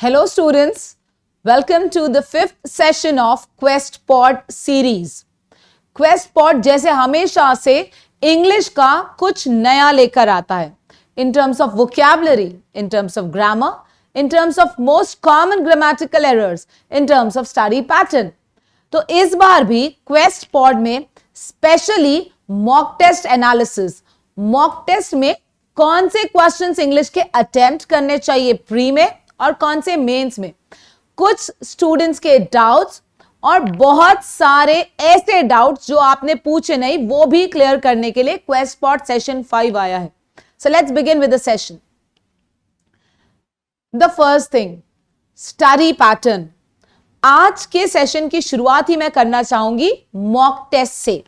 Hello students, welcome to the fifth session of QuestPod series. QuestPod जैसे हमेशा से English का कुछ नया लेकर आता है in terms of vocabulary, in terms of grammar, in terms of most common grammatical errors, in terms of study pattern. तो इस बार भी QuestPod में specially mock test analysis, mock test में कौन से क्वेश्चंस इंग्लिश के अटेम्प्ट करने चाहिए प्री में और कौन से मेंस में, कुछ स्टूडेंट्स के डाउट्स और बहुत सारे ऐसे डाउट्स जो आपने पूछे नहीं वो भी क्लियर करने के लिए QuestPod सेशन 5 आया है. So let's begin with the session. The first thing, study pattern. आज के सेशन की शुरुआत ही मैं करना चाहूंगी मॉक टेस्ट से.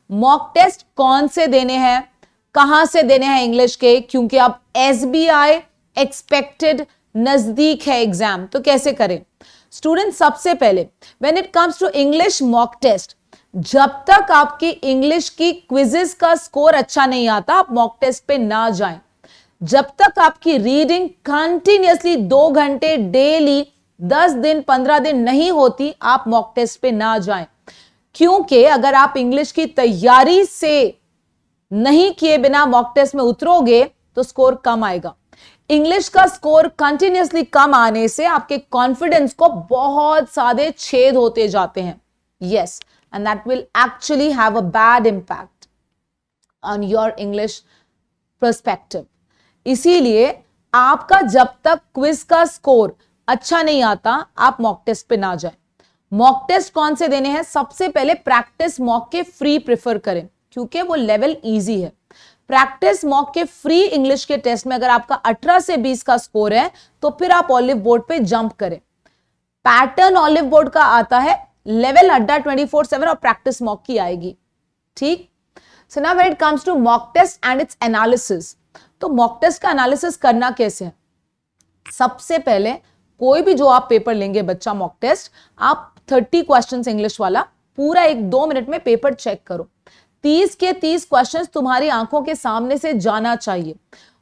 मॉक टेस्ट कौन से देने हैं, कहां से देने हैं इंग्लिश के, क्योंकि अब SBI एक्सपेक्टेड नजदीक है एग्जाम, तो कैसे करें स्टूडेंट. सबसे पहले when it comes to English mock test, जब तक आपकी इंग्लिश की क्विजेस का स्कोर अच्छा नहीं आता आप मॉक टेस्ट पे ना जाएं. जब तक आपकी रीडिंग कंटिन्यूअसली 2 घंटे डेली 10 दिन 15 दिन नहीं होती आप मॉक टेस्ट पे ना जाएं. क्योंकि अगर आप इंग्लिश की तैयारी से नहीं किए बिना मॉक टेस्ट में उतरोगे तो स्कोर कम आएगा. इंग्लिश का स्कोर कंटिन्यूअसली कम आने से आपके कॉन्फिडेंस को बहुत सारे छेद होते जाते हैं. Yes, and that will actually have a bad impact on your English perspective. इसीलिए आपका जब तक क्विज का स्कोर अच्छा नहीं आता आप मॉक टेस्ट पे ना जाएं. मॉक टेस्ट कौन से देने हैं, सबसे पहले प्रैक्टिस मॉक के फ्री प्रेफर करें क्योंकि वो लेवल इजी है. प्रैक्टिस मॉक के फ्री इंग्लिश के टेस्ट में अगर आपका 18 से 20 का स्कोर है तो फिर आप ऑलिव बोर्ड पे जंप करें. पैटर्न ऑलिव बोर्ड का आता है, लेवल अड्डा 24/7 और प्रैक्टिस मॉक की आएगी. ठीक. So now when it comes to mock test and its analysis, तो मॉक टेस्ट का एनालिसिस करना कैसे है. सबसे पहले कोई भी जो आप पेपर लेंगे बच्चा मॉक टेस्ट, आप 30 क्वेश्चंस इंग्लिश वाला पूरा 1-2 मिनट में पेपर चेक करो. 30 के 30 क्वेश्चंस तुम्हारी आंखों के सामने से जाना चाहिए.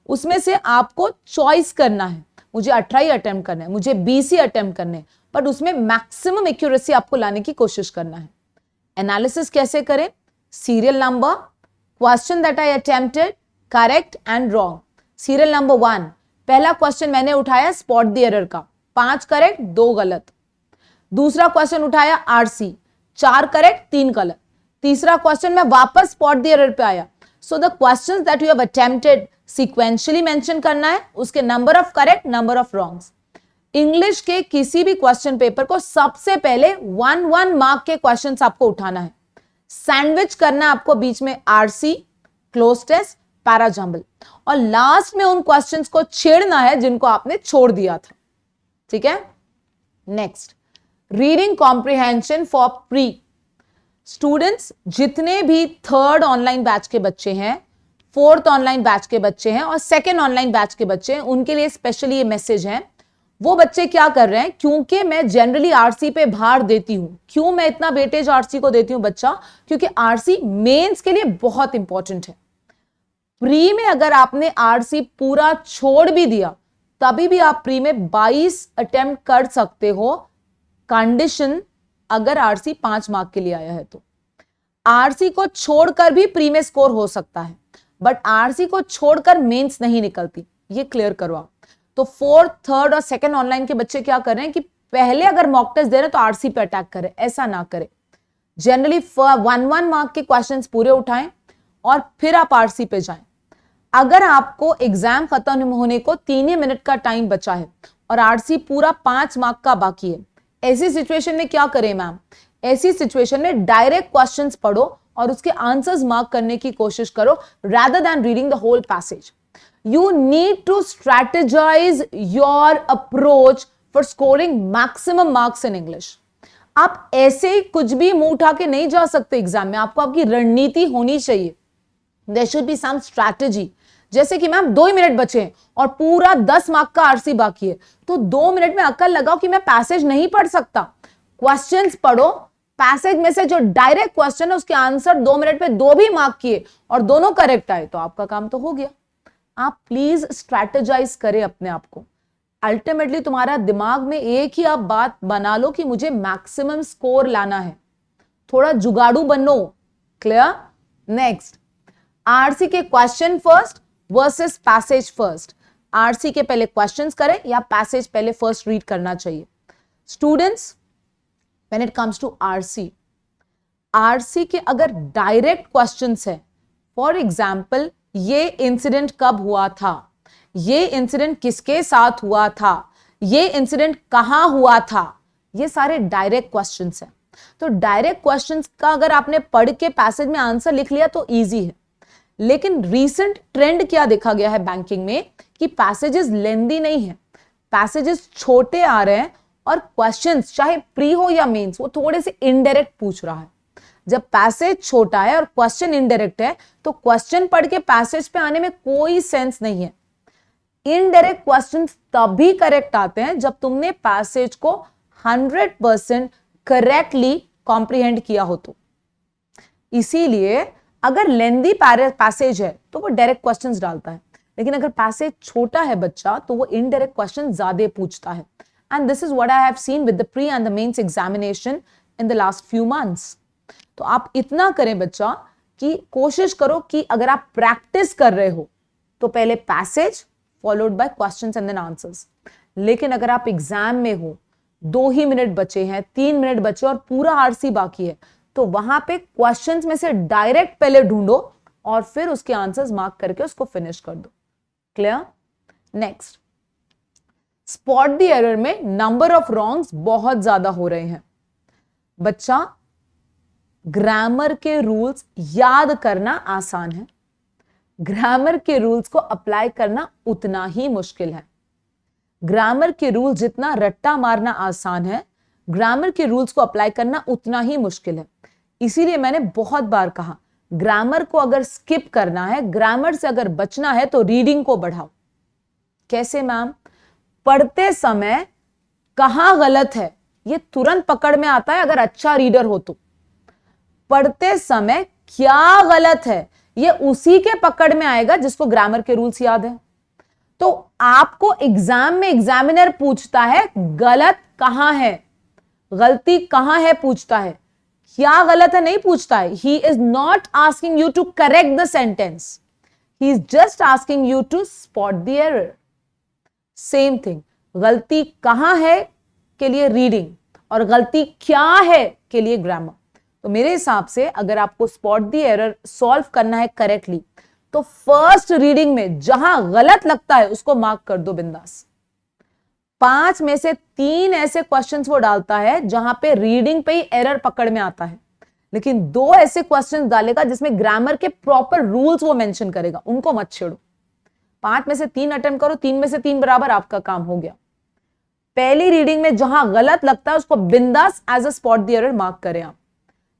उसमें से आपको चॉइस करना है, मुझे 18 ही अटेम्प्ट करना है, मुझे 20 ही अटेम्प्ट करने हैं, बट उसमें मैक्सिमम एक्यूरेसी आपको लाने की कोशिश करना है. एनालिसिस कैसे करें, serial number, question that I attempted, correct and wrong. Serial number 1, पहला क्वेश्चन मैंने उठाया स्पॉट द एरर का, 5 करेक्ट 2 गलत. दूसरा क्वेश्चन उठाया RC, 4 करेक्ट 3 गलत. तीसरा क्वेश्चन में वापस स्पॉट द एरर पे आया. So the questions that you have attempted sequentially mention करना है, उसके number of correct number of wrongs. English के किसी भी क्वेश्चन पेपर को सबसे पहले 1-1 मार्क के क्वेश्चंस आपको उठाना है. सैंडविच करना है आपको बीच में RC, क्लोज टेस्ट, पैराजंबल, और लास्ट में उन क्वेश्चंस को छेड़ना है जिनको आपने छोड़ दिया था. ठीक है. Next, reading comprehension for pre. Students जितने भी 3rd ऑनलाइन बैच के बच्चे हैं, 4th ऑनलाइन बैच के बच्चे हैं और 2nd ऑनलाइन बैच के बच्चे हैं, उनके लिए स्पेशली ये मैसेज है. वो बच्चे क्या कर रहे हैं, क्योंकि मैं जनरली RC पे भार देती हूं. क्यों मैं इतना वेटेज RC को देती हूं बच्चा, क्योंकि RC मेंस के लिए बहुत इंपॉर्टेंट है. प्री में अगर आपने RC पूरा छोड़ भी दिया तभी भी आप प्री में 22 अटेम्प्ट कर सकते हो, कंडीशन अगर RC 5 मार्क के लिए आया है तो. RC को छोड़कर भी प्री में स्कोर हो सकता है, बट RC को छोड़कर मेंस नहीं निकलती, ये क्लियर करो आप. तो 4th, 3rd और 2nd ऑनलाइन के बच्चे क्या कर रहे हैं कि पहले अगर मॉक टेस्ट दे रहे हैं तो RC पे अटैक करें, ऐसा ना करें. जनरली 1-1 मार्क के क्वेश्चंस पूरे उठाएं और फिर आप RC पे जाएं. अगर आपको एग्जाम खत्म होने को 3 ही मिनट का टाइम बचा है और RC पूरा 5 मार्क का बाकी है, ऐसी सिचुएशन में क्या करें मैम, ऐसी सिचुएशन में डायरेक्ट क्वेश्चंस पढ़ो और उसके आंसर्स मार्क करने की कोशिश करो rather than reading the whole passage. You need to strategize your approach for scoring maximum marks in English. आप ऐसे ही कुछ भी मुंह उठा के नहीं जा सकते एग्जाम में, आपको आपकी रणनीति होनी चाहिए. There should be some strategy. जैसे कि मैम 2 ही मिनट बचे हैं और पूरा 10 मार्क का RC बाकी है, तो 2 मिनट में अक्ल लगाओ कि मैं पैसेज नहीं पढ़ सकता. क्वेश्चंस पढ़ो, पैसेज में से जो डायरेक्ट क्वेश्चन है उसके आंसर 2 मिनट में 2 भी मार्क किए और दोनों करेक्ट आए तो आपका काम तो हो गया. आप प्लीज स्ट्रैटेजाइज करें अपने आप को. अल्टीमेटली तुम्हारा दिमाग में एक ही आप बात बना लो कि मुझे मैक्सिमम स्कोर लाना है, थोड़ा जुगाड़ू बनो। क्लियर? नेक्स्ट, आरसी के question first versus passage first. RC के पहले क्वेश्चंस करें या पैसेज पहले फर्स्ट रीड करना चाहिए? Students, when it comes to RC, RC के अगर डायरेक्ट क्वेश्चंस है, फॉर एग्जाम्पल ये इंसिडेंट कब हुआ था, ये इंसिडेंट किसके साथ हुआ था, ये इंसिडेंट कहां हुआ था, ये सारे डायरेक्ट क्वेश्चंस हैं। तो डायरेक्ट क्वेश्चंस का अगर आपने पढ़ के पैसेज में आंसर लिख लिया तो इजी है। लेकिन रीसेंट ट्रेंड क्या देखा गया है बैंकिंग में कि पैसेजेस लेंदी नहीं है, पैसेजेस छोटे आ रहे हैं और क्वेश्चंस चाहे प्री हो या मेंस वो थोड़े से इनडायरेक्ट पूछ रहा है। जब पैसेज छोटा है और क्वेश्चन इनडायरेक्ट है तो क्वेश्चन पढ़ के पैसेज पे आने में कोई सेंस नहीं है। इनडायरेक्ट क्वेश्चंस तभी करेक्ट आते हैं जब तुमने पैसेज को 100% करेक्टली कॉम्प्रिहेंड किया हो तो। इसीलिए अगर लेंदी पैसेज है तो वो डायरेक्ट क्वेश्चंस डालता है, लेकिन अगर पैसेज छोटा है बच्चा तो वो इनडायरेक्ट क्वेश्चन ज्यादा पूछता है। And this is what I have seen with the pre and the mains examination in the last few months. तो आप इतना करें बच्चा कि कोशिश करो कि अगर आप प्रैक्टिस कर रहे हो तो पहले passage followed by questions and then answers. लेकिन अगर आप एग्जाम में हो, 2 ही मिनट बचे हैं, 3 मिनट बचे और पूरा आरसी बाकी है, तो वहां पे क्वेश्चंस में से डायरेक्ट पहले ढूंढो और फिर उसके आंसर्स मार्क करके उसको फिनिश कर दो। Clear? Next, spot the error में नंबर ऑफ रॉन्ग्स बहुत ज्यादा हो रहे हैं। बच्चा, ग्रामर के रूल्स याद करना आसान है, ग्रामर के रूल्स को अप्लाई करना उतना ही मुश्किल है। ग्रामर के रूल जितना रट्टा मारना आसान है, ग्रामर के रूल्स को अप्लाई करना उतना ही मुश्किल है। इसीलिए मैंने बहुत बार कहा, ग्रामर को अगर स्किप करना है, ग्रामर से अगर बचना है तो रीडिंग को बढ़ाओ। कैसे मैम? पढ़ते समय कहां गलत है ये तुरंत पकड़ में आता है अगर अच्छा रीडर हो तो। पढ़ते समय क्या गलत है ये उसी के पकड़ में आएगा जिसको ग्रामर के रूल्स याद है। तो आपको एग्जाम में एग्जामिनर पूछता है गलत कहां है, गलती कहां है पूछता है, क्या गलत है नहीं पूछता है। He is not asking you to correct the sentence, he is just asking you to spot the error. Same thing, गलती कहां है के लिए रीडिंग और गलती क्या है के लिए ग्रामर। तो मेरे हिसाब से अगर आपको स्पॉट द एरर सॉल्व करना है करेक्टली तो फर्स्ट रीडिंग में जहां गलत लगता है उसको मार्क कर दो बिंदास। 5 में से 3 ऐसे क्वेश्चंस वो डालता है जहां पे रीडिंग पे ही एरर पकड़ में आता है, लेकिन 2 ऐसे क्वेश्चंस डालेगा जिसमें ग्रामर के प्रॉपर रूल्स वो मेंशन करेगा, उनको मत छेड़ो। 5 में से 3 अटेम्प्ट करो, 3 में से 3 बराबर, आपका काम हो गया। पहली रीडिंग में जहां गलत लगता है उसको बिंदास as a spot the error mark करें आप।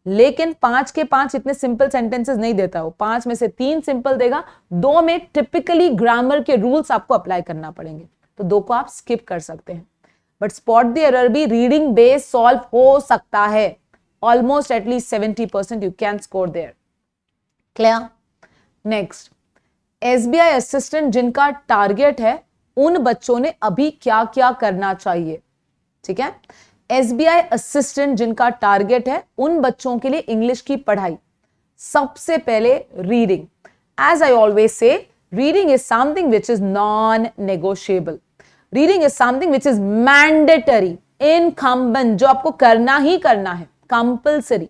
लेकिन 5 के 5 इतने सिंपल सेंटेंसेस नहीं देता हो, 5 में से 3 सिंपल देगा, 2 में टिपिकली ग्रामर के रूल्स आपको अप्लाई करना पड़ेंगे, तो 2 को आप स्किप कर सकते हैं। बट स्पॉट द एरर भी रीडिंग बेस्ड सॉल्व हो सकता है, almost at least 70% you can score there. Clear? Next, SBI assistant जिनका टारगेट है उन बच्चों ने अभी क्या क्या करना चाहिए? ठीक है, एसबीआई असिस्टेंट जिनका टारगेट है उन बच्चों के लिए इंग्लिश की पढ़ाई। सबसे पहले reading. As I always say, reading is something which is non negotiable, reading is something which is mandatory, incumbent, जो आपको करना ही करना है, कंपल्सरी।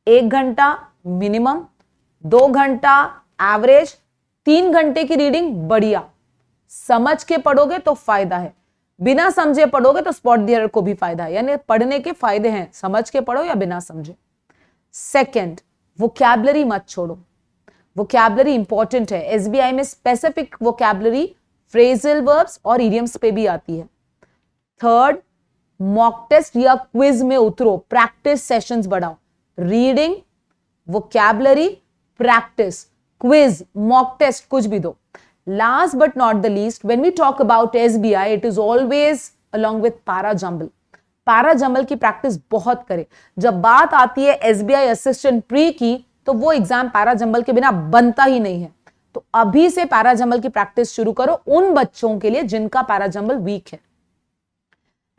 1 घंटा मिनिमम, 2 घंटा एवरेज, 3 घंटे की रीडिंग बढ़िया। समझ के पढ़ोगे तो फायदा है, बिना समझे पढ़ोगे तो स्पॉट द एरर को भी फायदा है, यानी पढ़ने के फायदे हैं, समझ के पढ़ो या बिना समझे। सेकंड, वोकैबुलरी मत छोड़ो, वोकैबुलरी इंपॉर्टेंट है। एसबीआई में स्पेसिफिक वोकैबुलरी फ्रेजल वर्ब्स और इडियम्स पे भी आती है। थर्ड, मॉक टेस्ट या क्विज में उतरो, प्रैक्टिस सेशंस बढ़ाओ। Reading, vocabulary, practice, quiz, mock test, कुछ भी दो। Last but not the least, when we talk about SBI, it is always along with para jumble. para jumble की practice बहुत करें। जब बात आती है SBI असिस्टेंट प्री की तो वो एग्जाम para jumble के बिना बनता ही नहीं है। तो अभी से पैराजंबल की प्रैक्टिस शुरू करो उन बच्चों के लिए जिनका पैराजंबल वीक है.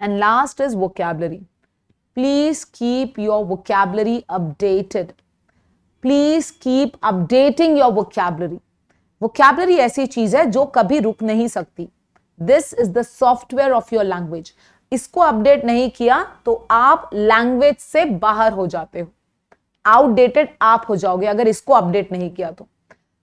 And last is vocabulary. Please keep your vocabulary updated. Please keep updating your vocabulary. Vocabulary ऐसी चीज है जो कभी रुक नहीं सकती. This is the software of your language. इसको अपडेट नहीं किया तो आप लैंग्वेज से बाहर हो जाते हो, आउटडेटेड आप हो जाओगे अगर इसको अपडेट नहीं किया तो.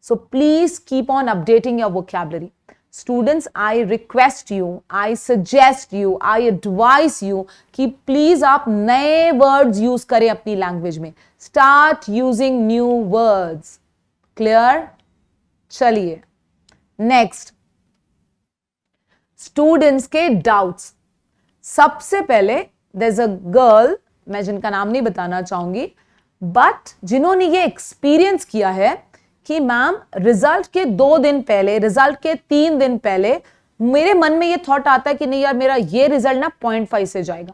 So please keep on updating your vocabulary. Students, I request you, I suggest you, I advice you कि प्लीज आप नए वर्ड्स यूज करें अपनी लैंग्वेज में. Start using new words. Clear? चलिए नेक्स्ट, स्टूडेंट्स के डाउट्स. सबसे पहले देयर इज अ गर्ल, मैं जिनका नाम नहीं बताना चाहूंगी, बट जिन्होंने ये एक्सपीरियंस किया है कि मैम रिजल्ट के 2 दिन पहले, रिजल्ट के 3 दिन पहले मेरे मन में ये थॉट आता है कि नहीं यार मेरा ये रिजल्ट ना 0.5 से जाएगा.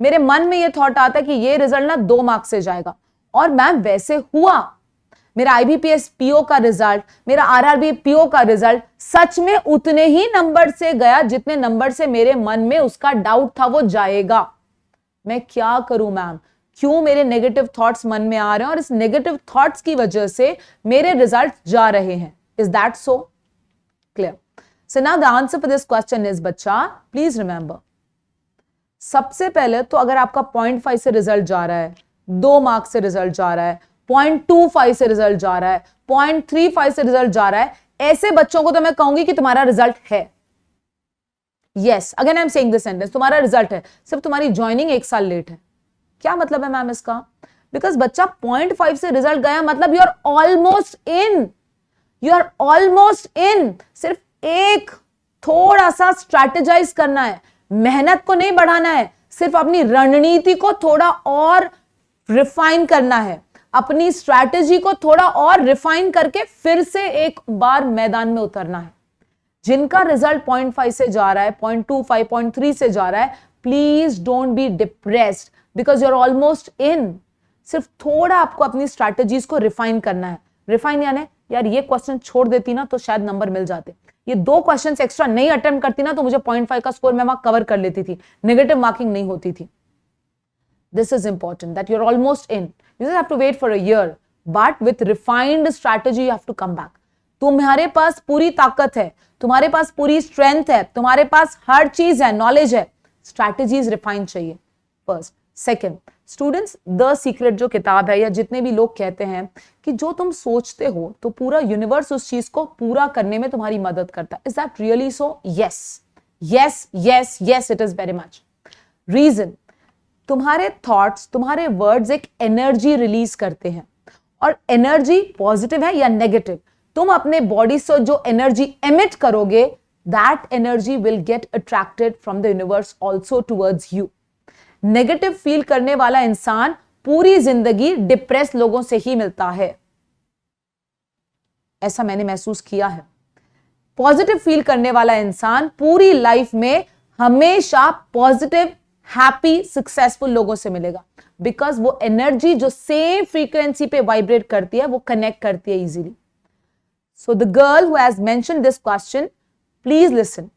मेरे मन में ये थॉट आता है कि ये रिजल्ट ना 2 मार्क्स से जाएगा. और मैम वैसे हुआ. मेरा आईबीपीएस पीओ का रिजल्ट, मेरा आरआरबी पीओ का रिजल्ट सच में उतने ही नंबर से गया जितने नंबर से मेरे मन में उसका डाउट था वो जाएगा. मैं क्या करूं मैम, क्यों मेरे नेगेटिव थॉट्स मन में आ रहे हैं और इस नेगेटिव थॉट्स की वजह से मेरे रिजल्ट जा रहे हैं. Is that so? Clear? So now the answer for this question is, बच्चा प्लीज रिमेंबर, सबसे पहले तो अगर आपका 0.5 से रिजल्ट जा रहा है, 2 मार्क्स से रिजल्ट जा रहा है, 0.25 से रिजल्ट जा रहा है, 0.35 से रिजल्ट जा रहा है, ऐसे बच्चों को तो मैं कहूंगी कि तुम्हारा रिजल्ट है. Yes, again I am saying this sentence, तुम्हारा रिजल्ट है, सिर्फ तुम्हारी ज्वाइनिंग 1 साल लेट है. क्या मतलब है मैम इसका? बिकॉज बच्चा 0.5 से रिजल्ट गया मतलब you are almost in. You are almost in. सिर्फ एक थोड़ा सा स्ट्रैटेजाइज करना है, मेहनत को नहीं बढ़ाना है, सिर्फ अपनी रणनीति को थोड़ा और रिफाइन करना है, अपनी स्ट्रैटेजी को थोड़ा और रिफाइन करके फिर से एक बार मैदान में उतरना है. जिनका रिजल्ट 0.5 से जा रहा है, 0.25, 0.3 से जा रहा है, please don't be depressed because you are almost in. सिर्फ थोड़ा आपको अपनी स्ट्रैटेजीज को रिफाइन करना है. रिफाइन यानी यार ये क्वेश्चन छोड़ देती ना तो शायद नंबर मिल जाते, ये 2 क्वेश्चन एक्स्ट्रा नहीं अटेम्प्ट करती ना तो मुझे 0.5 का स्कोर मैं वहां कवर कर लेती थी, नेगेटिव मार्किंग नहीं होती थी. This is important that you're almost in. You just have to wait for a year, but with refined strategy you have to come back. तुम्हारे पास पूरी ताकत है, तुम्हारे पास पूरी स्ट्रेंथ है, तुम्हारे पास हर चीज है, नॉलेज है, स्ट्रैटेजीज रिफाइन चाहिए. First. Second, students, the secret जो किताब है या जितने भी लोग कहते हैं कि जो तुम सोचते हो तो पूरा यूनिवर्स उस चीज को पूरा करने में तुम्हारी मदद करता है. Is that really so? Yes, yes, yes, yes, it is very much. Reason, तुम्हारे थॉट्स, तुम्हारे वर्ड्स एक एनर्जी रिलीज करते हैं और एनर्जी पॉजिटिव है या नेगेटिव, तुम अपने बॉडी से जो एनर्जी एमिट करोगे that energy will get attracted from the universe also towards you. Negative feel करने वाला इंसान पूरी जिंदगी डिप्रेस लोगों से ही मिलता है, ऐसा मैंने महसूस किया है. पॉजिटिव फील करने वाला इंसान पूरी लाइफ में हमेशा पॉजिटिव, हैप्पी, सक्सेसफुल लोगों से मिलेगा बिकॉज वो एनर्जी जो सेम फ्रीक्वेंसी पे वाइब्रेट करती है वो कनेक्ट करती है easily. So the girl who has mentioned this question, please listen.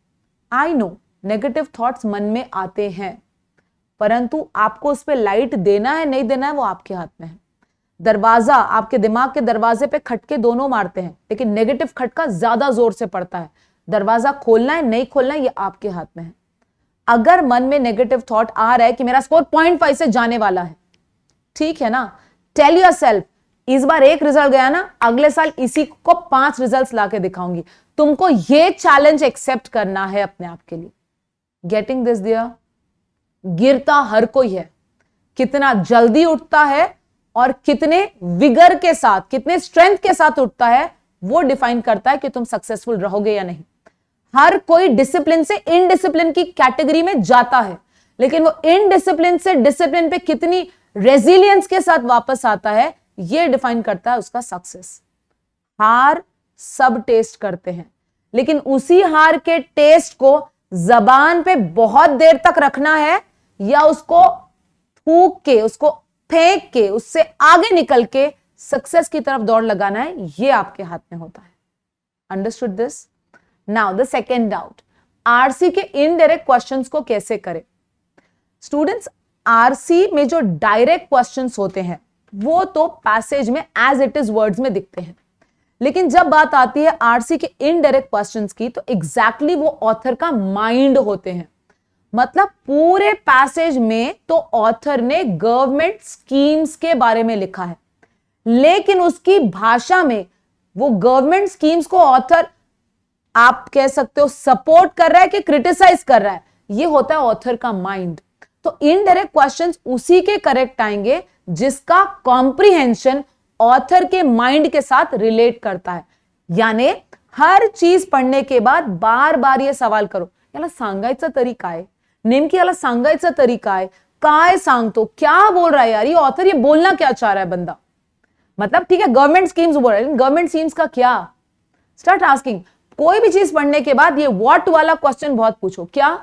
I know negative thoughts मन में आते हैं, परंतु आपको उस पर लाइट देना है नहीं देना है वो आपके हाथ में है. दरवाजा, आपके दिमाग के दरवाजे पे खटके दोनों मारते हैं लेकिन नेगेटिव खटका ज्यादा जोर से पड़ता है. दरवाजा खोलना है नहीं खोलना है ये आपके हाथ में है. अगर मन में नेगेटिव थॉट आ रहा है कि मेरा स्कोर 0.5 से जाने वाला है, ठीक है ना, टेल योरसेल्फ इस बार 1 रिजल्ट गया ना, अगले साल इसी को 5 रिजल्ट्स लाके दिखाऊंगी. तुमको ये चैलेंज एक्सेप्ट करना है अपने आप के लिए. गेटिंग दिस दिया? गिरता हर कोई है, कितना जल्दी उठता है और कितने विगर के साथ, कितने स्ट्रेंथ के साथ उठता है वो डिफाइन करता है कि तुम सक्सेसफुल रहोगे या नहीं. हर कोई डिसिप्लिन से इनडिसिप्लिन की कैटेगरी में जाता है, लेकिन वो इनडिसिप्लिन से डिसिप्लिन पे कितनी रेजिलियंस के साथ वापस आता है ये डिफाइन करता है उसका सक्सेस. हार सब टेस्ट करते हैं, लेकिन उसी हार के टेस्ट को जबान पे बहुत देर तक रखना है या उसको थूक के, उसको फेंक के, उससे आगे निकल के सक्सेस की तरफ दौड़ लगाना है, ये आपके हाथ में होता है. Understood this? Now the second doubt, RC के इनडायरेक्ट क्वेश्चंस को कैसे करें? स्टूडेंट्स, आरसी में जो डायरेक्ट क्वेश्चंस होते हैं वो तो पैसेज में एज इट इज वर्ड्स में दिखते हैं, लेकिन जब बात आती है आरसी के इनडायरेक्ट क्वेश्चंस की तो एग्जैक्टली वो ऑथर का माइंड होते हैं। मतलब पूरे पैसेज में तो ऑथर ने गवर्नमेंट स्कीम्स के बारे में लिखा है, लेकिन उसकी भाषा में वो गवर्नमेंट स्कीम्स को ऑथर, आप कह सकते हो, सपोर्ट कर रहा है कि क्रिटिसाइज कर रहा है, ये होता है ऑथर का माइंड। तो इनडायरेक्ट क्वेश्चंस उसी के करेक्ट आएंगे जिसका कॉम्प्रिहेंशन ऑथर के माइंड के साथ रिलेट करता है। यानी हर चीज पढ़ने के बाद बार बार ये सवाल करो, याला सांगायचा तरीका आहे, नेमकी याला सांगायचा तरीका आहे, काय सांगतो, क्या बोल रहा है यार ये ऑथर, ये बोलना क्या चाह रहा है बंदा। मतलब ठीक है गवर्नमेंट स्कीम्स बोल रहा है, लेकिन गवर्नमेंट स्कीम्स का क्या? Start asking. कोई भी चीज पढ़ने के बाद ये व्हाट वाला क्वेश्चन बहुत पूछो, क्या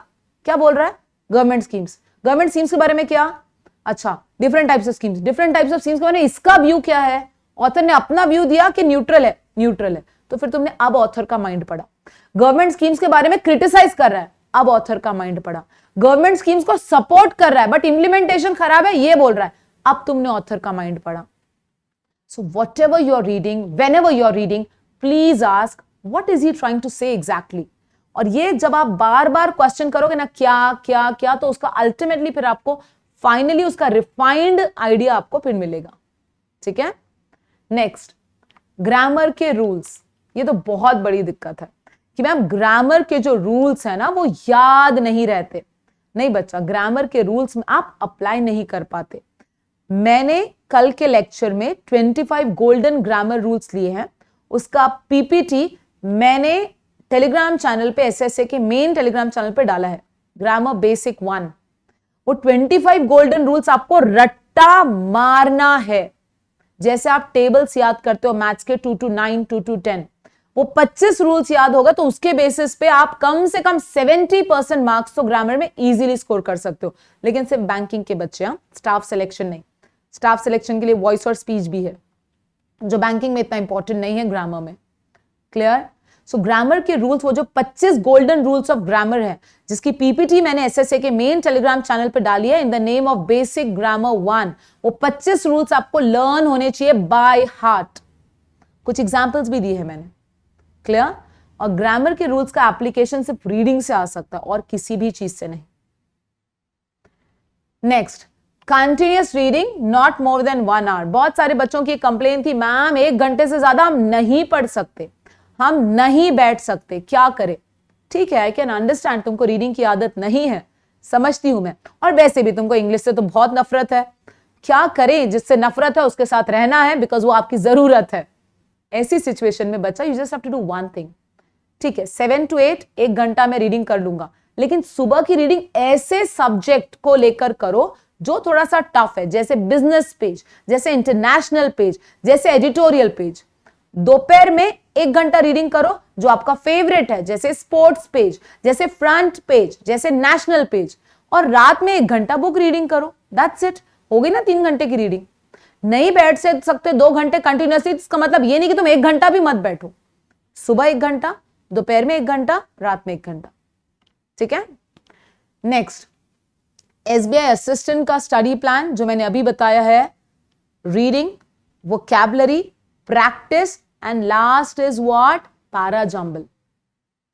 क्या बोल रहा है? गवर्नमेंट स्कीम्स, गवर्नमेंट स्कीम्स के बारे में क्या? अच्छा, different types of schemes, different types of schemes के बारे में इसका व्यू क्या है? ऑथर ने अपना व्यू दिया कि न्यूट्रल है? न्यूट्रल है। तो फिर तुमने अब ऑथर का माइंड पढ़ा। गवर्नमेंट स्कीम्स के बारे में क्रिटिसाइज कर रहा है, अब ऑथर का माइंड पढ़ा। गवर्नमेंट स्कीम्स को सपोर्ट कर रहा है बट इंप्लीमेंटेशन खराब है ये बोल रहा है, अब तुमने ऑथर का माइंड पढ़ा। So whatever you are reading, whenever you are reading, please ask what is he trying to say exactly. और ये जब आप बार बार क्वेश्चन करोगे ना क्या क्या क्या, तो उसका अल्टीमेटली फिर आपको फाइनली उसका रिफाइंड आइडिया आपको फिर मिलेगा। ठीक है? नेक्स्ट, ग्रामर के रूल्स। ये तो बहुत बड़ी दिक्कत है कि मैम ग्रामर के जो रूल्स है ना वो याद नहीं रहते। नहीं बच्चा, ग्रामर के रूल्स में आप अप्लाई नहीं कर पाते। मैंने कल के लेक्चर में 25 गोल्डन ग्रामर रूल्स लिए हैं, उसका पीपीटी मैंने टेलीग्राम चैनल पे, एसएसए के मेन टेलीग्राम चैनल पे डाला है, ग्रामर बेसिक 1। वो 25 गोल्डन रूल्स आपको रट्टा मारना है। जैसे आप टेबल्स याद करते हो मैथ्स के 2 to 9, 2 to 10, वो 25 रूल्स याद होगा तो उसके बेसिस पे आप कम से कम 70% मार्क्स तो ग्रामर में इजीली स्कोर कर सकते हो। लेकिन सिर्फ बैंकिंग के बच्चे, स्टाफ सिलेक्शन नहीं। स्टाफ सिलेक्शन के लिए वॉइस और स्पीच भी है जो बैंकिंग में इतना इंपॉर्टेंट नहीं है, ग्रामर में। क्लियर? सो ग्रामर के रूल्स, वो जो 25 गोल्डन रूल्स ऑफ ग्रामर है जिसकी पीपीटी मैंने एसएसए के मेन टेलीग्राम चैनल पे डाली है in the name of basic grammar 1, वो 25 रूल्स आपको लर्न होने चाहिए बाय हार्ट। कुछ एग्जांपल्स भी दिए हैं मैंने। क्लियर? और ग्रामर के रूल्स का एप्लीकेशन सिर्फ रीडिंग से आ सकता है और किसी भी चीज से नहीं। Next, continuous reading not more than 1 hour. बहुत सारे बच्चों की कंप्लेन थी, मैम 1 घंटे से ज्यादा हम नहीं पढ़ सकते, हम नहीं बैठ सकते, क्या करें? ठीक है, आई कैन अंडरस्टैंड, तुमको रीडिंग की आदत नहीं है, समझती हूं मैं, और वैसे भी तुमको इंग्लिश से तो बहुत नफरत है। क्या करें? जिससे नफरत है उसके साथ रहना है, बिकॉज वो आपकी जरूरत है। ऐसी सिचुएशन में बच्चा, you just have to do one thing. ठीक है, 7 to 8 1 घंटा में रीडिंग कर लूंगा, लेकिन सुबह की रीडिंग ऐसे सब्जेक्ट को लेकर करो जो थोड़ा सा टफ है, जैसे बिजनेस पेज, जैसे इंटरनेशनल पेज, जैसे एडिटोरियल पेज। दोपहर में 1 घंटा रीडिंग करो जो आपका फेवरेट है, जैसे स्पोर्ट्स पेज, जैसे फ्रंट पेज, जैसे नेशनल पेज, और रात में 1 घंटा बुक रीडिंग करो। दैट्स इट, हो गई ना 3 घंटे की रीडिंग। नहीं बैठ सकते 2 घंटे कंटिन्यूसली, इसका मतलब ये नहीं कि तुम 1 घंटा भी मत बैठो। सुबह 1 घंटा, दोपहर में 1 घंटा, रात में 1 घंटा। ठीक है? नेक्स्ट, एसबीआई असिस्टेंट का स्टडी प्लान जो मैंने अभी बताया है, reading, vocabulary, practice, and last is what? Parajumble.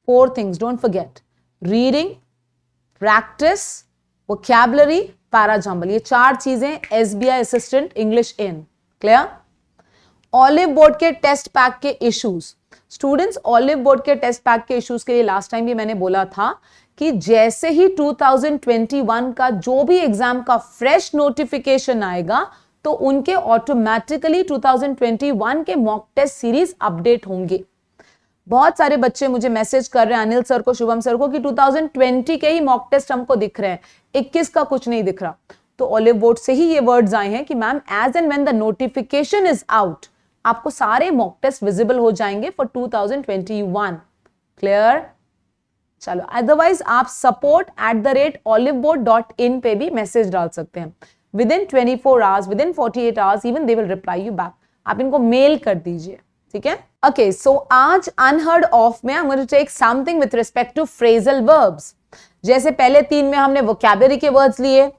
4 things, don't forget. Reading, practice, vocabulary, parajumble. ये 4 चीजें SBI Assistant English in. Clear? Olive Board के टेस्ट पैक के इश्यूज। स्टूडेंट्स, ऑलिव बोर्ड के टेस्ट पैक के इश्यूज के लिए last time भी मैंने बोला था कि जैसे ही 2021 का जो भी एग्जाम का फ्रेश नोटिफिकेशन आएगा तो उनके ऑटोमेटिकली 2021 के मॉक टेस्ट सीरीज अपडेट होंगे। बहुत सारे बच्चे मुझे मैसेज कर रहे हैं, अनिल सर को, शुभम सर को, कि 2020 के ही मॉक टेस्ट हमको दिख रहे हैं, 21 का कुछ नहीं दिख रहा। तो ऑलिव बोर्ड से ही ये वर्ड्स आए हैं कि ma'am as and when the notification is out आपको सारे मॉक टेस्ट विजिबल हो जाएंगे फॉर 2021। क्लियर? चलो, अदरवाइज आप support@oliveBoard.in पे भी मैसेज डाल सकते हैं। Within 24 hours, within 48 hours, even they will reply you back. आप इनको मेल कर दीजिए। ठीक है. Okay, so आज unheard of में I'm going to take something with respect to phrasal verbs. जैसे पहले 3 में हमने vocabulary के words लिए.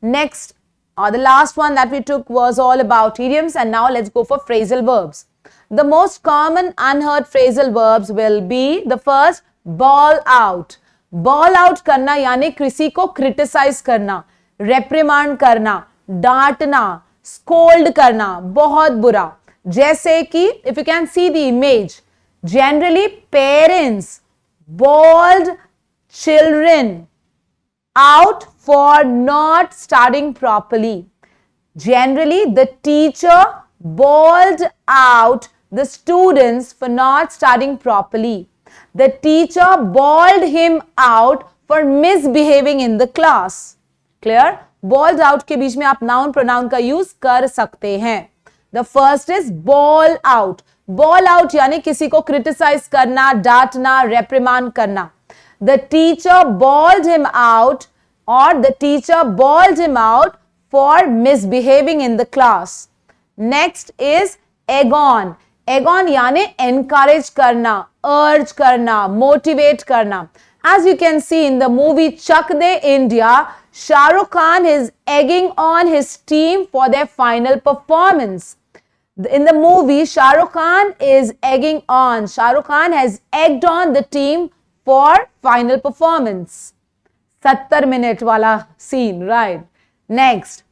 Next, the last one that we took was all about idioms, and now let's go for phrasal verbs. The most common unheard phrasal verbs will be the first, ball out. Ball out करना यानी किसी को criticize करना, reprimand करना, डांटना, scold करना, बहुत बुरा. जैसे कि if you can see the image, generally parents bawled children out for not studying properly. Generally the teacher bawled out the students for not studying properly. The teacher bawled him out for misbehaving in the class. Clear? Bawled out के बीच में आप noun pronoun का use कर सकते हैं. The first is ball out. Ball out यानी किसी को criticize करना, डांटना, reprimand करना. The teacher bawled him out, or the teacher bawled him out for misbehaving in the class. Next is egg on. Egg on यानी encourage करना, urge करना, motivate करना. As you can see in the movie Chak De India, Shah Rukh Khan is egging on his team for their final performance. In the movie, Shah Rukh Khan is egging on. Shah Rukh Khan has egged on the team for final performance. 70 minute wala scene, right? Next,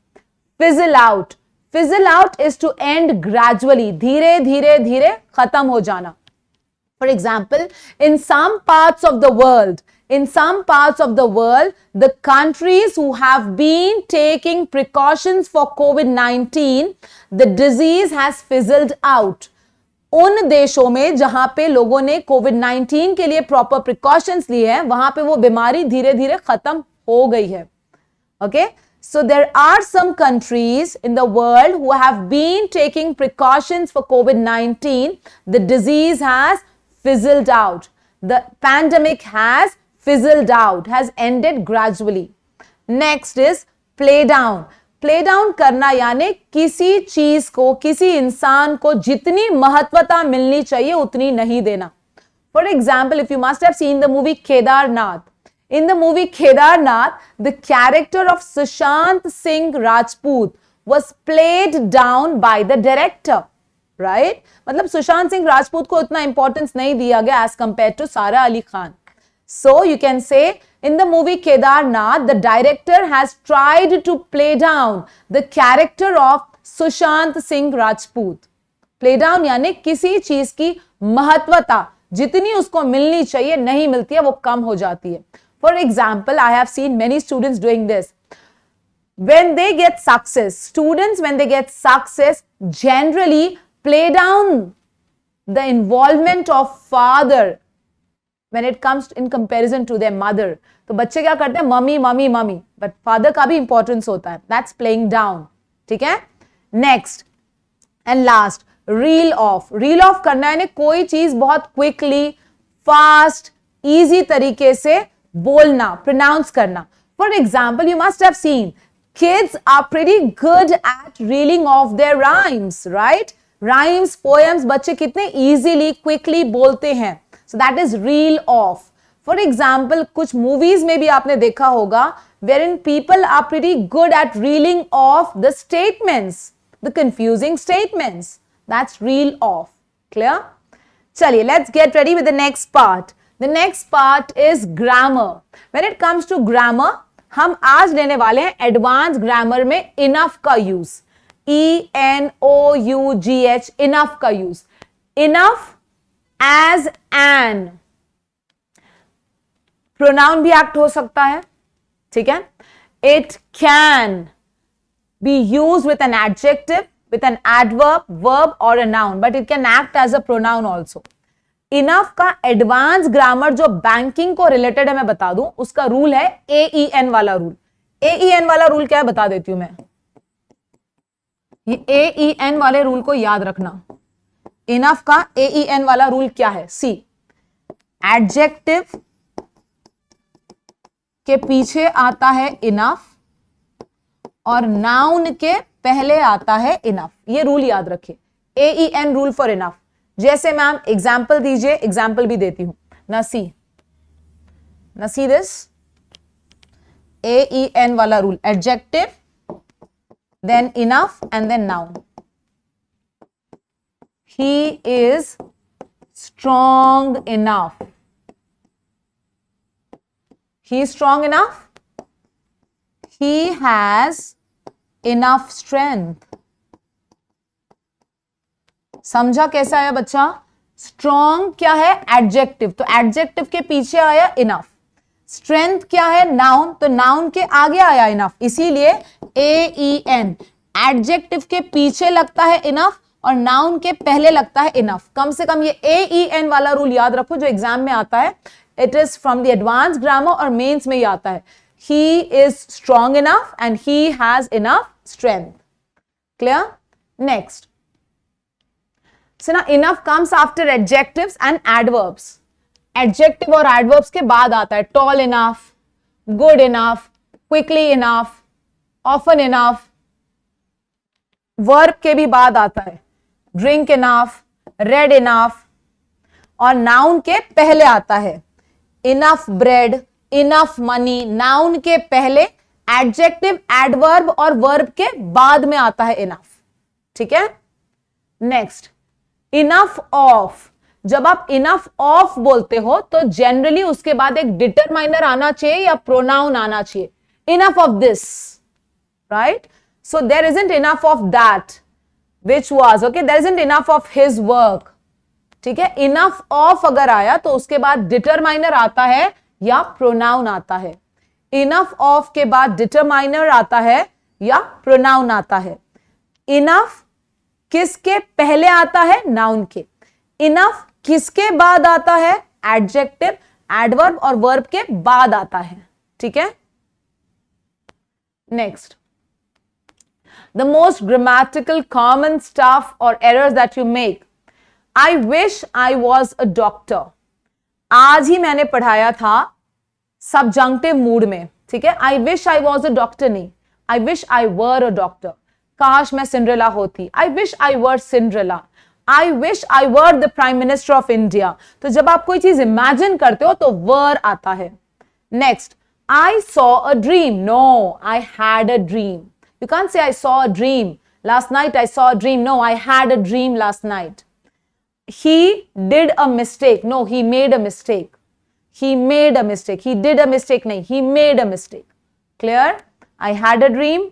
fizzle out. Fizzle out is to end gradually. धीरे धीरे धीरे खत्म हो जाना. For example, in some parts of the world, the countries who have been taking precautions for COVID-19, the disease has fizzled out. उन देशों में जहां पे लोगों ने COVID-19 के लिए proper precautions लिए हैं, वहां पे वो बीमारी धीरे धीरे खत्म हो गई है. Okay? So there are some countries in the world who have been taking precautions for COVID-19. The disease has fizzled out. The pandemic has fizzled out, has ended gradually. Next is play down. Play down करना यानी किसी चीज को, किसी इंसान को जितनी महत्वता मिलनी चाहिए उतनी नहीं देना. For example, if you must have seen the movie Kedarnath. In the movie Kedarnath, the character of Sushant Singh Rajput was played down by the director. Right? मतलब सुशांत सिंह राजपूत को उतना इंपॉर्टेंस नहीं दिया गया as compared to Sara Ali Khan. So you can say in the movie Kedarnath, the director has tried to play down the character of Sushant Singh Rajput. Play down यानी किसी चीज की महत्वता जितनी उसको मिलनी चाहिए नहीं मिलती है, वो कम हो जाती है. For example, I have seen many students doing this. When they get success, students when they get success generally play down the involvement of father when it comes in comparison to their mother. तो बच्चे क्या करते हैं, mummy mummy mummy, but father का भी importance होता है. That's playing down. ठीक है? Next and last, reel off. Reel off करना है कोई चीज बहुत quickly, fast, easy तरीके से बोलना, pronounce करना. For example, you must have seen kids are pretty good at reeling off their rhymes, right? Rhymes, poems, बच्चे कितने easily, quickly बोलते हैं. So that is reel off. For example, कुछ movies में भी आपने देखा होगा wherein people are pretty good at reeling off the statements, the confusing statements. That's reel off. Clear? चलिए, let's get ready with the next part. The next part is grammar. When it comes to grammar, हम आज लेने वाले हैं advanced grammar में enough का use. E-N-O-U-G-H, enough का use. Enough as an pronoun भी act हो सकता है. ठीक है? It can be used with an adjective, with an adverb, verb or a noun, but it can act as a pronoun also. Enough का advance grammar जो banking को related है मैं बता दूं, उसका रूल है AEN वाला रूल. AEN वाला रूल क्या है बता देती हूं मैं. ये AEN वाले रूल को याद रखना. इनफ का AEN वाला रूल क्या है? सी, एडजेक्टिव के पीछे आता है इनफ और नाउन के पहले आता है इनफ. ये रूल याद रखिए. AEN rule for enough. जैसे मैम एग्जाम्पल दीजिए, एग्जाम्पल भी देती हूं ना, सी दिस AEN वाला rule, adjective then enough and then noun. He is strong enough. He is strong enough. He has enough strength. समझा कैसा आया बच्चा? स्ट्रॉन्ग क्या है? एडजेक्टिव, तो एडजेक्टिव के पीछे आया इनफ। स्ट्रेंथ क्या है? नाउन, तो नाउन के आगे आया इनफ, इसीलिए AEN। एडजेक्टिव के पीछे लगता है इनफ और नाउन के पहले लगता है इनफ। कम से कम ये AEN वाला रूल याद रखो जो एग्जाम में आता है। It is from the advance grammar और मेंस में ही आता है। He is strong enough and he has enough strength. Clear? Next, so now enough comes after adjectives and adverbs. Adjective और adverbs के बाद आता है tall enough, good enough, quickly enough, often enough. Verb के भी बाद आता है drink enough, read enough, और noun के पहले आता है enough bread, enough money. noun के पहले, adjective, adverb और verb के बाद में आता है enough. ठीक है? Next, enough of. जब आप इनफ ऑफ बोलते हो तो जनरली उसके बाद एक डिटरमाइनर आना चाहिए या प्रोनाउन आना चाहिए। Enough of this, right? So there isn't enough of that which was, okay, there isn't enough of his work. ठीक है? इनफ ऑफ अगर आया तो उसके बाद डिटरमाइनर आता है या प्रोनाउन आता है। इनफ ऑफ के बाद डिटरमाइनर आता है या प्रोनाउन आता है। इनफ किसके पहले आता है? नाउन के। इनफ किसके बाद आता है? एडजेक्टिव, एडवर्ब और वर्ब के बाद आता है। ठीक है? Next, the most grammatical common stuff और errors that you make. I wish I was a doctor. आज ही मैंने पढ़ाया था सबजंक्टिव मूड में। ठीक है? आई wish I was a doctor नहीं, आई wish I were a doctor. काश मैं सिंड्रेला होती। आई wish I were Cinderella. I wish I were the prime minister of India. तो जब आप कोई चीज इमेजिन करते हो तो वर आता है। Next, I saw a dream. No, I had a dream. You can't say I saw a dream last night, I saw a dream. No, I had a dream last night. He did a mistake. No, he made a mistake. He made a mistake. He did a mistake नहीं, he made a mistake. Clear? I had a dream,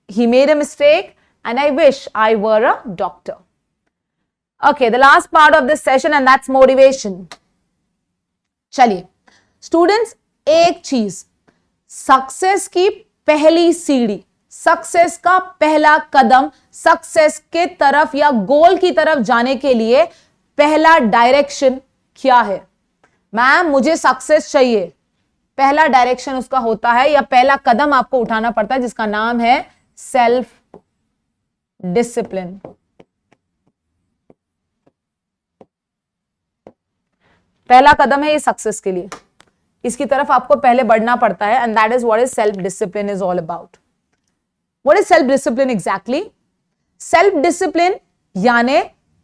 he made a mistake, and I wish I were a doctor. Okay, the last part of this session, and that's motivation. चलिए students, एक चीज, success की पहली सीढ़ी, success का पहला कदम, success के तरफ या गोल की तरफ जाने के लिए पहला डायरेक्शन क्या है? मैम मुझे सक्सेस चाहिए, पहला डायरेक्शन उसका होता है या पहला कदम आपको उठाना पड़ता है जिसका नाम है सेल्फ डिसिप्लिन। पहला कदम है ये सक्सेस के लिए, इसकी तरफ आपको पहले बढ़ना पड़ता है, and that is what is self discipline is all about. What is self discipline exactly? Self discipline यानी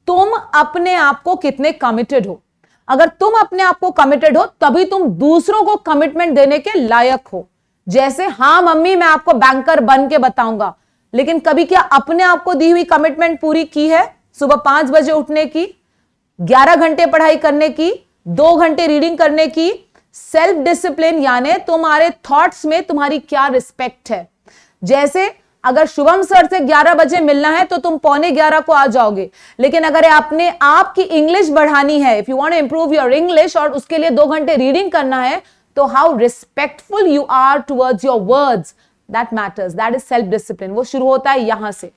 तुम अपने आप को कितने कमिटेड हो। अगर तुम अपने आप को कमिटेड हो तभी तुम दूसरों को कमिटमेंट देने के लायक हो। जैसे हाँ मम्मी मैं आपको बैंकर बन के बताऊंगा, लेकिन कभी क्या अपने आप को दी हुई कमिटमेंट पूरी की है? सुबह 5 बजे उठने की, 11 घंटे पढ़ाई करने की, 2 घंटे रीडिंग करने की। सेल्फ डिसिप्लिन यानी तुम्हारे थॉट्स में तुम्हारी क्या रिस्पेक्ट है। जैसे अगर शुभम सर से 11 बजे मिलना है तो तुम 11:15 को आ जाओगे, लेकिन अगर अपने आप की इंग्लिश बढ़ानी है, if you want to improve your English, और उसके लिए 2 घंटे रीडिंग करना है, तो how respectful you are towards your words, that matters. That is self discipline. वो शुरू होता है यहां से।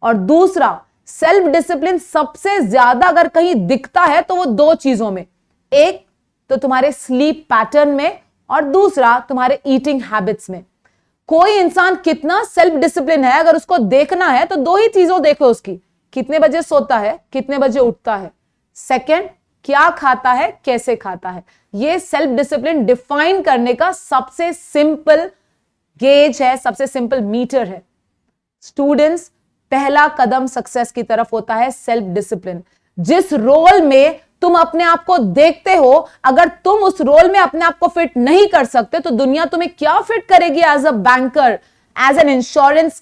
और दूसरा, सेल्फ डिसिप्लिन सबसे ज्यादा अगर कहीं दिखता है तो वो 2 चीजों में, एक तो तुम्हारे स्लीप पैटर्न में और दूसरा तुम्हारे ईटिंग हैबिट्स में। कोई इंसान कितना सेल्फ डिसिप्लिन है अगर उसको देखना है तो 2 ही चीजों देखो उसकी, कितने बजे सोता है, कितने बजे उठता है, सेकंड क्या खाता है, कैसे खाता है। ये सेल्फ डिसिप्लिन डिफाइन करने का सबसे सिंपल गेज है, सबसे सिंपल मीटर है। स्टूडेंट्स, पहला कदम सक्सेस की तरफ होता है सेल्फ डिसिप्लिन। जिस रोल में तुम अपने आप को देखते हो, अगर तुम उस रोल में अपने आप को फिट नहीं कर सकते तो दुनिया तुम्हें क्या फिट करेगी as a banker, as an insurance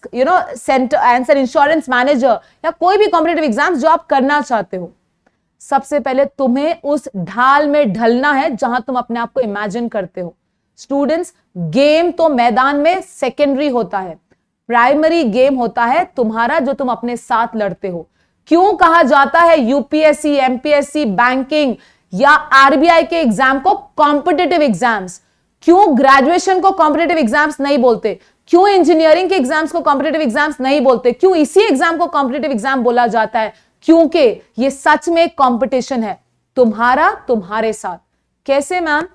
center, as an insurance manager, या कोई भी कॉम्पिटिटिव एग्जाम जो आप करना चाहते हो। सबसे पहले तुम्हें उस ढाल में ढलना है जहां तुम अपने आप को इमेजिन करते हो। स्टूडेंट्स, गेम तो मैदान में सेकेंडरी होता है, प्राइमरी गेम होता है तुम्हारा जो तुम अपने साथ लड़ते हो। क्यों कहा जाता है यूपीएससी, एमपीएससी, बैंकिंग या आरबीआई के एग्जाम को कॉम्पिटिटिव एग्जाम्स? क्यों ग्रेजुएशन को कॉम्पिटिटिव एग्जाम्स नहीं बोलते? क्यों इंजीनियरिंग के एग्जाम्स को कॉम्पिटिटिव एग्जाम्स नहीं बोलते? क्यों इसी एग्जाम को कॉम्पिटिटिव एग्जाम बोला जाता है? क्योंकि ये सच में कंपटीशन है तुम्हारा तुम्हारे साथ। कैसे मैम?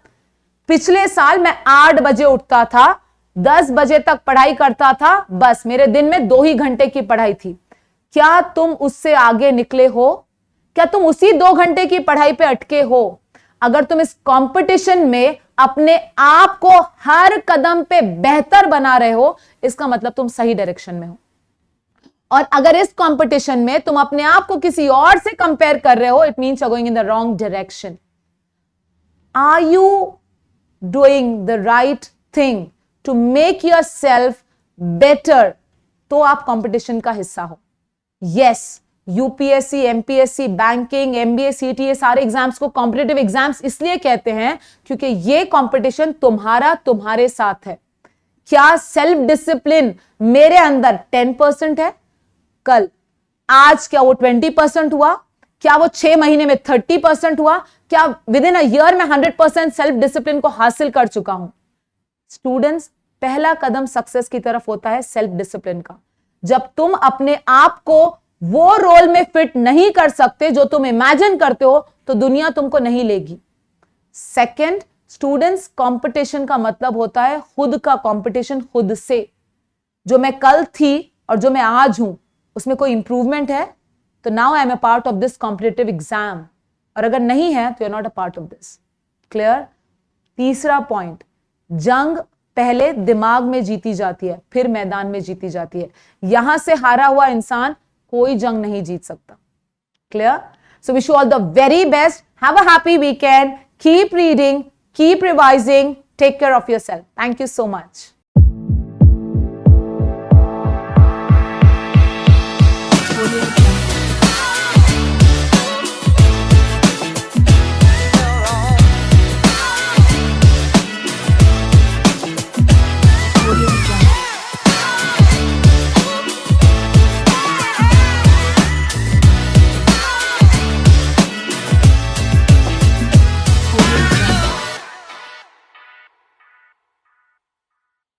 पिछले साल मैं 8 बजे उठता था, 10 बजे तक पढ़ाई करता था, बस मेरे दिन में 2 ही घंटे की पढ़ाई थी। क्या तुम उससे आगे निकले हो? क्या तुम उसी 2 घंटे की पढ़ाई पे अटके हो? अगर तुम इस कंपटीशन में अपने आप को हर कदम पे बेहतर बना रहे हो, इसका मतलब तुम सही डायरेक्शन में हो। और अगर इस कंपटीशन में तुम अपने आप को किसी और से कंपेयर कर रहे हो, it means you are going in the wrong direction. Are you doing the right thing to make yourself better? तो आप कंपटीशन का हिस्सा हो। Yes, UPSC, MPSC, banking, MBA, CT, ये सारे एग्जाम्स को कॉम्पिटिटिव एग्जाम्स इसलिए कहते हैं क्योंकि ये कंपटीशन तुम्हारा तुम्हारे साथ है। क्या सेल्फ डिसिप्लिन मेरे अंदर 10% है? कल आज क्या वो 20% हुआ? क्या वो 6 महीने में 30% हुआ? क्या विद इन अ ईयर में 100% सेल्फ डिसिप्लिन को हासिल कर चुका हूं? स्टूडेंट्स, पहला कदम सक्सेस की तरफ होता है सेल्फ डिसिप्लिन का। जब तुम अपने आप को वो रोल में फिट नहीं कर सकते जो तुम इमेजिन करते हो, तो दुनिया तुमको नहीं लेगी। सेकंड, स्टूडेंट्स, कंपटीशन का मतलब होता है खुद का कंपटीशन खुद से। जो मैं कल थी और जो मैं आज हूं, उसमें कोई इंप्रूवमेंट है? तो now I am a part of this competitive exam, और अगर नहीं है तो you are not a part of this. Clear? तीसरा पॉइंट, जंग पहले दिमाग में जीती जाती है, फिर मैदान में जीती जाती है। यहां से हारा हुआ इंसान कोई जंग नहीं जीत सकता। Clear? So wish you all the very best, have a happy weekend, keep reading, keep revising, take care of yourself. Thank you so much.